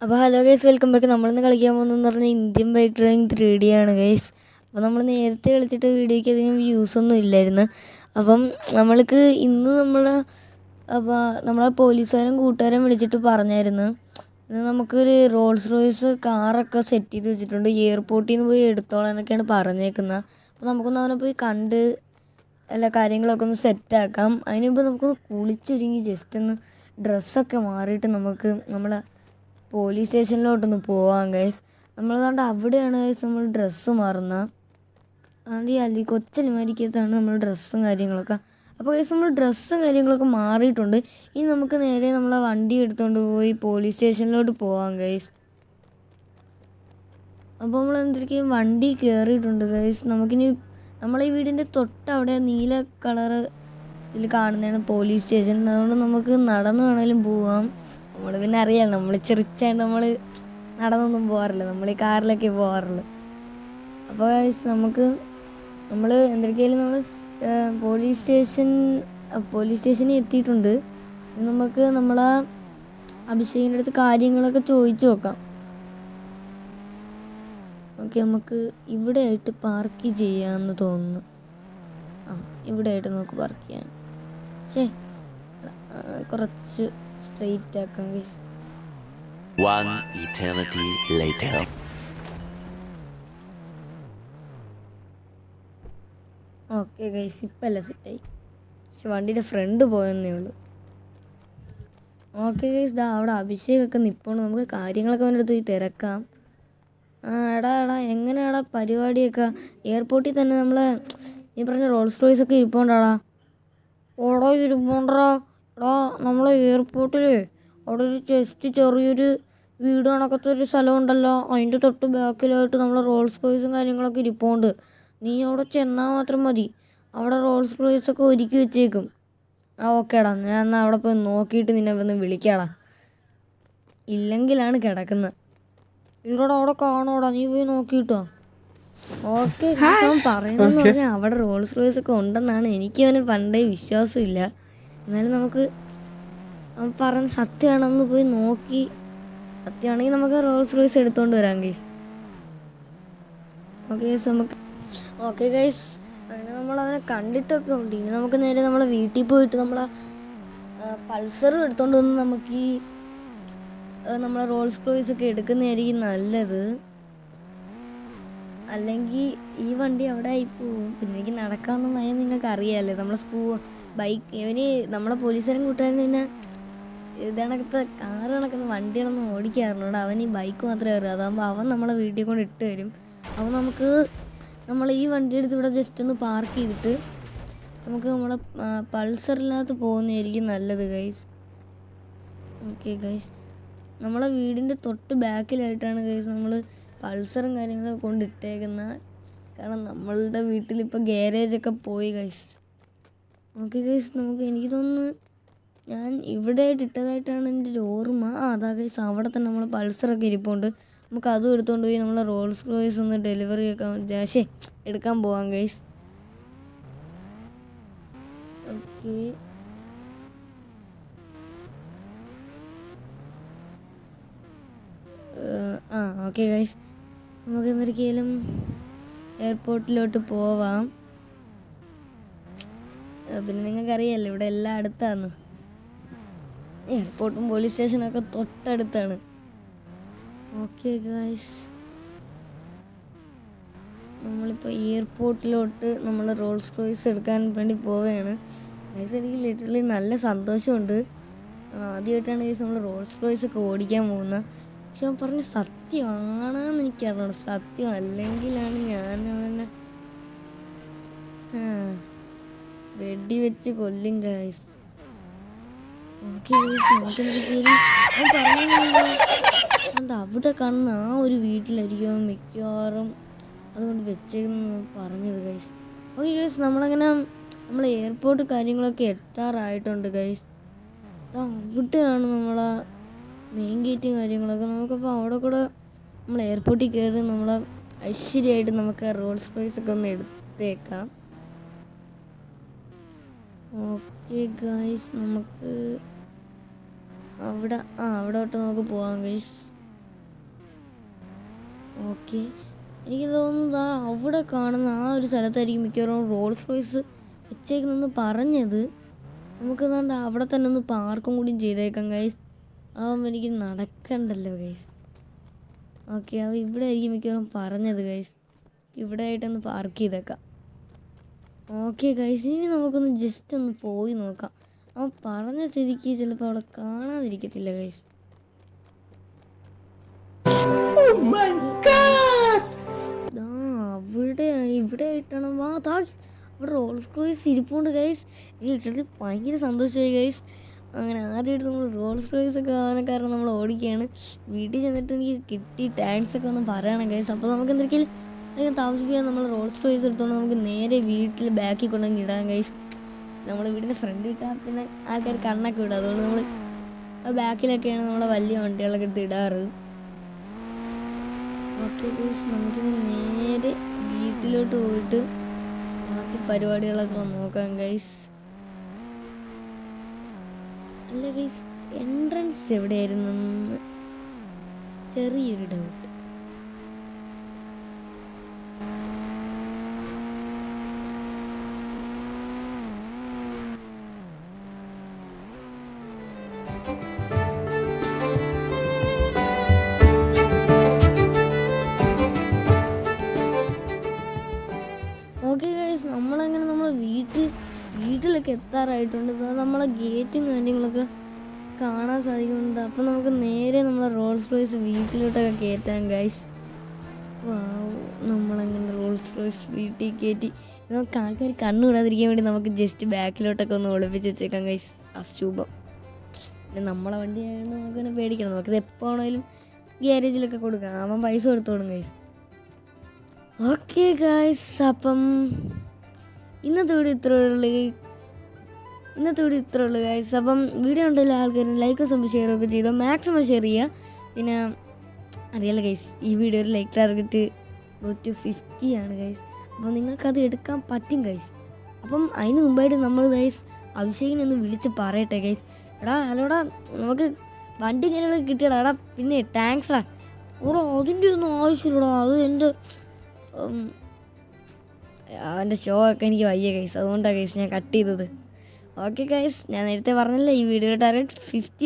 അപ്പോൾ hello guys, welcome back. നമ്മളിന്ന് കളിക്കാൻ പോകുന്നതെന്ന് പറഞ്ഞാൽ ഇന്ത്യൻ ബൈക്ക് ഡ്രൈവിംഗ് 3D ആണ് ഗൈസ്. അപ്പോൾ നമ്മൾ നേരത്തെ കളിച്ചിട്ട് വീഡിയോയ്ക്ക് അധികം വ്യൂസൊന്നും ഇല്ലായിരുന്നു. അപ്പം നമ്മൾക്ക് ഇന്ന് നമ്മളെ പോലീസുകാരും കൂട്ടുകാരും വിളിച്ചിട്ട് പറഞ്ഞായിരുന്നു, ഇന്ന് നമുക്കൊരു റോൾസ് റോയ്സ് കാറൊക്കെ സെറ്റ് ചെയ്ത് വെച്ചിട്ടുണ്ട്, എയർപോർട്ടിൽ നിന്ന് പോയി എടുത്തോളാനൊക്കെയാണ് പറഞ്ഞേക്കുന്നത്. അപ്പോൾ നമുക്കൊന്ന് അവനെ പോയി കണ്ട് എല്ലാ കാര്യങ്ങളൊക്കെ ഒന്ന് സെറ്റാക്കാം. അതിന് മുമ്പ് നമുക്കൊന്ന് കുളിച്ചൊരുങ്ങി ജസ്റ്റ് ഒന്ന് ഡ്രസ്സൊക്കെ മാറിയിട്ട് നമുക്ക് നമ്മളെ പോലീസ് സ്റ്റേഷനിലോട്ടൊന്ന് പോവാം ഗൈസ്. നമ്മളതാണ്ട് അവിടെയാണ് ഗൈസ് നമ്മൾ ഡ്രസ്സ് മാറുന്നത്. അതുകൊണ്ട് ഈ കൊച്ചലിമാരിക്കത്താണ് നമ്മൾ ഡ്രസ്സും കാര്യങ്ങളൊക്കെ. അപ്പോൾ ഗൈസ് നമ്മൾ ഡ്രസ്സും കാര്യങ്ങളൊക്കെ മാറിയിട്ടുണ്ട്. ഇനി നമുക്ക് നേരെ നമ്മളെ വണ്ടി എടുത്തുകൊണ്ട് പോയി പോലീസ് സ്റ്റേഷനിലോട്ട് പോവാം ഗൈസ്. അപ്പോൾ നമ്മൾ എന്തൊക്കെയും വണ്ടി കയറിയിട്ടുണ്ട് ഗൈസ്. നമുക്കിനി നമ്മളീ വീടിൻ്റെ തൊട്ടവിടെ നീല കളറ് ഇതിൽ കാണുന്നതാണ് പോലീസ് സ്റ്റേഷൻ. അതുകൊണ്ട് നമുക്ക് നടന്നു വേണമെങ്കിലും പോവാം. നമ്മൾ പിന്നെ അറിയാം, നമ്മൾ ചെറിച്ചായിട്ട് നമ്മൾ നടന്നൊന്നും പോകാറില്ല, നമ്മൾ ഈ കാറിലൊക്കെ പോകാറുള്ളു. അപ്പോൾ നമ്മൾ എന്തൊക്കെയായാലും നമ്മൾ പോലീസ് സ്റ്റേഷനിൽ എത്തിയിട്ടുണ്ട്. നമുക്ക് നമ്മളെ അഭിഷേകിൻ്റെ അടുത്ത് കാര്യങ്ങളൊക്കെ ചോദിച്ചു നോക്കാം. ഓക്കെ, നമുക്ക് ഇവിടെ ആയിട്ട് പാർക്ക് ചെയ്യാമെന്ന് തോന്നുന്നു. ഇവിടെ ആയിട്ട് നമുക്ക് പാർക്ക് ചെയ്യാം. കുറച്ച് സ്ട്രെയിറ്റ് ആക്കാം guys. One eternity later. Okay guys, ഇപ്പം എല്ലാം സെറ്റായി. പക്ഷെ വണ്ടിയുടെ ഫ്രണ്ട് പോയെന്നേ ഉള്ളൂ. ഓക്കെ ഗൈസ്, അവിടെ അഭിഷേകൊക്കെ നിൽപ്പുണ്ട്. നമുക്ക് കാര്യങ്ങളൊക്കെ അവൻ്റെ അടുത്ത് പോയി തിരക്കാം. എടാ എങ്ങനെയാടാ പരിപാടിയൊക്കെ? എയർപോർട്ടിൽ തന്നെ നമ്മളെ ഈ പറഞ്ഞ റോൾസ് റോയ്സൊക്കെ ഇരിപ്പുണ്ടാടാ. ഓടോ ഇരിപ്പുണ്ടോ? എടാ നമ്മളെ എയർപോർട്ടിൽ അവിടെ ഒരു ചെറിയൊരു വീട് കണക്കത്തെ ഒരു സ്ഥലമുണ്ടല്ലോ, അതിൻ്റെ തൊട്ട് ബാക്കിലായിട്ട് നമ്മളെ റോൾസ് റോയ്സും കാര്യങ്ങളൊക്കെ ഇരിപ്പുണ്ട്. നീ അവിടെ ചെന്നാൽ മാത്രം മതി, അവിടെ റോൾസ് റോയ്സൊക്കെ ഒരുക്കി വെച്ചേക്കും. ഓക്കേടാ, ഞാൻ എന്നാൽ അവിടെ പോയി നോക്കിയിട്ട് നിന്നെ വന്ന് വിളിക്കാടാ. ഇല്ലെങ്കിലാണ് കിടക്കുന്നത്. ഇല്ലടാ അവിടെ കാണോടാ, നീ പോയി നോക്കിയിട്ടോ. ഓക്കെ, അവൻ പറയുന്നതെന്ന് പറഞ്ഞാൽ അവിടെ റോൾസ് റോയ്സ് ഒക്കെ ഉണ്ടെന്നാണ്. എനിക്ക് അവന് പണ്ടേ വിശ്വാസമില്ല. എന്നാലും നമുക്ക് അവൻ പറഞ്ഞ സത്യമാണെന്ന് പോയി നോക്കി, സത്യമാണെങ്കിൽ നമുക്ക് റോൾസ് റോയ്സ് എടുത്തുകൊണ്ട് വരാം ഗൈസ്. ഓക്കെ ഗൈസ്, അങ്ങനെ നമ്മൾ അവനെ കണ്ടിട്ടൊക്കെ ഉണ്ട്. ഇനി നമുക്ക് നേരെ നമ്മളെ വീട്ടിൽ പോയിട്ട് നമ്മളെ പൾസറും എടുത്തുകൊണ്ട് വന്ന് നമുക്ക് നമ്മളെ റോൾസ് റോയ്സ് ഒക്കെ എടുക്കുന്നതായിരിക്കും നല്ലത്. അല്ലെങ്കിൽ ഈ വണ്ടി അവിടെ ആയിപ്പോവും. പിന്നെ എനിക്ക് നടക്കാമെന്ന് ഭയം നിങ്ങൾക്ക് അറിയാമല്ലേ. നമ്മളെ ബൈക്ക് നമ്മളെ പോലീസുകാരും കൂട്ടുകാരും പിന്നെ ഇതണക്കത്തെ കാറ് കണക്കുന്ന വണ്ടികളൊന്നും ഓടിക്കാറുണ്ട്. അവൻ ഈ ബൈക്ക് മാത്രമേ അറിയൂ. അതാകുമ്പോൾ അവൻ നമ്മളെ വീട്ടിൽ കൊണ്ട് ഇട്ട് തരും. അപ്പോൾ നമ്മൾ ഈ വണ്ടി എടുത്ത് ഇവിടെ ജസ്റ്റ് ഒന്ന് പാർക്ക് ചെയ്തിട്ട് നമുക്ക് നമ്മളെ പൾസറിനകത്ത് പോകുന്നതായിരിക്കും നല്ലത് ഗൈസ്. ഓക്കെ ഗൈസ്, നമ്മളെ വീടിൻ്റെ തൊട്ട് ബാക്കിലായിട്ടാണ് ഗൈസ് നമ്മൾ പൾസറും കാര്യങ്ങളൊക്കെ കൊണ്ടിട്ടേക്കുന്നത്. കാരണം നമ്മളുടെ വീട്ടിലിപ്പോൾ ഗ്യാരേജൊക്കെ പോയി ഗൈസ്. ഓക്കെ ഗൈസ്, എനിക്ക് തോന്നുന്നു ഞാൻ ഇവിടെ ആയിട്ട് ഇട്ടതായിട്ടാണ് എൻ്റെ ഒരു ഓർമ്മ. അതാ ഗൈസ്, അവിടെ തന്നെ നമ്മൾ പൾസറൊക്കെ ഇരിപ്പുണ്ട്. നമുക്ക് അതും എടുത്തുകൊണ്ട് പോയി നമ്മളെ റോൾസ് റോയ്സ് ഒന്ന് ഡെലിവറി എടുക്കാൻ പോവാം ഗൈസ്. ഓക്കെ, ഓക്കെ ഗൈസ്, നമുക്ക് എന്തൊക്കെയാലും എയർപോർട്ടിലോട്ട് പോവാം. പിന്നെ നിങ്ങൾക്കറിയാമല്ലോ ഇവിടെ എല്ലാം അടുത്താണ്. എയർപോർട്ടും പോലീസ് സ്റ്റേഷനൊക്കെ തൊട്ടടുത്താണ്. ഓക്കെ ഗൈസ്, നമ്മളിപ്പോൾ എയർപോർട്ടിലോട്ട് നമ്മൾ റോൾസ് റോയ്സ് എടുക്കാൻ വേണ്ടി പോവുകയാണ് ഗൈസ്. എനിക്ക് ലിറ്ററലി നല്ല സന്തോഷമുണ്ട്. ആദ്യമായിട്ടാണ് ഗൈസ് നമ്മൾ റോൾസ് റോയ്സ് ഒക്കെ ഓടിക്കാൻ പോകുന്നത്. പക്ഷെ അവൻ പറഞ്ഞ സത്യമാണെന്ന് എനിക്കറിയണം. സത്യം അല്ലെങ്കിലാണ് ഞാൻ അവനെ വെടിവെച്ച് കൊല്ലും ഗൈസ്. ഓക്കെ ഗൈസ്, അവൻ പറഞ്ഞു അവിടെ കാണുന്ന ആ ഒരു വീട്ടിലായിരിക്കും മിക്കവാറും അതുകൊണ്ട് വെച്ചേക്കെന്ന് പറഞ്ഞത് ഗൈസ്. ഓക്കെ ഗൈസ്, നമ്മൾ എയർപോർട്ട് കാര്യങ്ങളൊക്കെ എത്താറായിട്ടുണ്ട് ഗൈസ്. അവിടെയാണ് നമ്മളെ മെയിൻ ഗേറ്റും കാര്യങ്ങളൊക്കെ. നമുക്കപ്പോൾ അവിടെ കൂടെ നമ്മൾ എയർപോർട്ടിൽ കയറി നമ്മളെ ഐശ്വര്യമായിട്ട് നമുക്ക് റോൾസ് റോയ്സ് ഒക്കെ ഒന്ന് എടുത്തേക്കാം. ഓക്കെ ഗൈസ്, നമുക്ക് അവിടെ തൊട്ട് നമുക്ക് പോകാം ഗൈസ്. ഓക്കെ, എനിക്ക് തോന്നുന്നത് അവിടെ കാണുന്ന ആ ഒരു സ്ഥലത്തായിരിക്കും മിക്കവാറും റോൾസ് റോയ്സ് വെച്ചേക്കുന്നെന്ന് പറഞ്ഞത്. നമുക്ക് എന്താണ്ട് അവിടെ തന്നെ ഒന്ന് പാർക്കും കൂടിയും ചെയ്തേക്കാം ഗൈസ്. അതാകുമ്പോൾ എനിക്ക് നടക്കണ്ടല്ലോ ഗൈസ്. ഓക്കെ, അത് ഇവിടെ ആയിരിക്കും മിക്കവാറും പറഞ്ഞത് ഗൈസ്. ഇവിടെ ആയിട്ടൊന്ന് പാർക്ക് ചെയ്തേക്കാം. ഓക്കെ ഗൈസ്, ഇനി നമുക്കൊന്ന് ജസ്റ്റ് ഒന്ന് പോയി നോക്കാം. അവൻ പറഞ്ഞ സ്ഥിതിക്ക് ചിലപ്പോൾ അവിടെ കാണാതിരിക്കത്തില്ല ഗൈസ്. ഇവിടെ ആയിട്ടാണ് അവിടെ റോൾസ് റോയ്സ് ഇരിപ്പുണ്ട് ഗൈസ്. ലിറ്ററലി ഭയങ്കര സന്തോഷമായി ഗൈസ്. അങ്ങനെ ആദ്യമായിട്ട് നമ്മൾ റോൾസ് റോയ്സ് ഒക്കെ കാരണം നമ്മൾ ഓടിക്കുകയാണ്. വീട്ടിൽ ചെന്നിട്ട് എനിക്ക് കിട്ടി താങ്ക്സ് ഒക്കെ ഒന്ന് പറയണം ഗൈസ്. അപ്പോൾ നമുക്ക് എന്തെങ്കിലും അധികം താമസിപ്പിക്കാൻ നമ്മൾ റോൾസ് റോയ്സ് എടുത്തോണ്ട് നമുക്ക് നേരെ വീട്ടിൽ ബാക്കിൽ കൊണ്ടുവന്ന് ഇടാം ഗൈസ്. നമ്മൾ വീടിൻ്റെ ഫ്രണ്ട് ഇട്ടാൽ പിന്നെ ആൾക്കാർ കണ്ണൊക്കെ ഇടും. അതുകൊണ്ട് നമ്മൾ ബാക്കിലൊക്കെയാണ് നമ്മളെ വലിയ വണ്ടികളൊക്കെ എടുത്ത് ഇടാറ്. ഓക്കെ ഗൈസ്, നമുക്കിനി നേരെ വീട്ടിലോട്ട് പോയിട്ട് ബാക്കി പരിപാടികളൊക്കെ നോക്കാം ഗൈസ്. അല്ല ഗൈസ്, എൻട്രൻസ് എവിടെയായിരുന്നു ചെറിയൊരു ഡൗട്ട്. ഓക്കെ ഗൈസ്, നമ്മളങ്ങനെ നമ്മളെ വീട്ടിലൊക്കെ എത്താറായിട്ടുണ്ട്. നമ്മളെ ഗേറ്റും കാര്യങ്ങളൊക്കെ കാണാൻ സാധിക്കുന്നുണ്ട്. അപ്പം നമുക്ക് നേരെ നമ്മളെ റോൾസ് റോയ്സ് വീട്ടിലോട്ടൊക്കെ കയറ്റാം ഗൈസ്. നമ്മളങ്ങനെ റോൾസ് റോയ്സ് വീട്ടിൽ കയറ്റി നമുക്ക് ആൾക്കാർ കണ്ണുകൂടാതിരിക്കാൻ വേണ്ടി നമുക്ക് ജസ്റ്റ് ബാക്കിലോട്ടൊക്കെ ഒന്ന് ഒളിപ്പിച്ച് വെച്ചേക്കാം ഗൈസ്. അശുഭം. പിന്നെ നമ്മളെ വണ്ടി ആയതുകൊണ്ട് നമുക്കതിനെ പേടിക്കണം. നമുക്കിത് എപ്പോൾ ആണെങ്കിലും ഗ്യാരേജിലൊക്കെ കൊടുക്കാം. അവൻ പൈസ കൊടുത്തോളും ഗൈസ്. ഓക്കെ ഗൈസ്, അപ്പം ഇന്നത്തെ വീഡിയോ ഇത്രേ ഉള്ളൂ ഗൈസ്. അപ്പം വീഡിയോ ഉണ്ടല്ലോ ആൾക്കാർ ലൈക്കും ഷെയറൊക്കെ ചെയ്തോ, മാക്സിമം ഷെയർ ചെയ്യുക. പിന്നെ അറിയാലോ ഗൈസ്, ഈ വീഡിയോയിൽ ലൈക്ക് ടാർഗറ്റ് 150 ആണ് ഗൈസ്. അപ്പോൾ നിങ്ങൾക്കത് എടുക്കാൻ പറ്റും ഗൈസ്. അപ്പം അതിന് മുമ്പായിട്ട് നമ്മൾ ഗൈസ് അഭിഷേകിനെ ഒന്ന് വിളിച്ച് പറയട്ടെ ഗൈസ്. എടാ ഹലോടാ, നമുക്ക് വണ്ടി കാര്യങ്ങളൊക്കെ കിട്ടിയടാ. എടാ പിന്നെ താങ്ക്സ്ടാ. ഓടാ, അതിൻ്റെ ഒന്നും ആവശ്യമില്ലടാ. അത് അവൻ്റെ ഷോ ഒക്കെ എനിക്ക് വയ്യ ഗൈസ്. അതുകൊണ്ടാണ് ഗൈസ് ഞാൻ കട്ട് ചെയ്തത്. ഓക്കെ ഗൈസ്, ഞാൻ നേരത്തെ പറഞ്ഞില്ലേ ഈ വീഡിയോ ടാർഗറ്റ് 50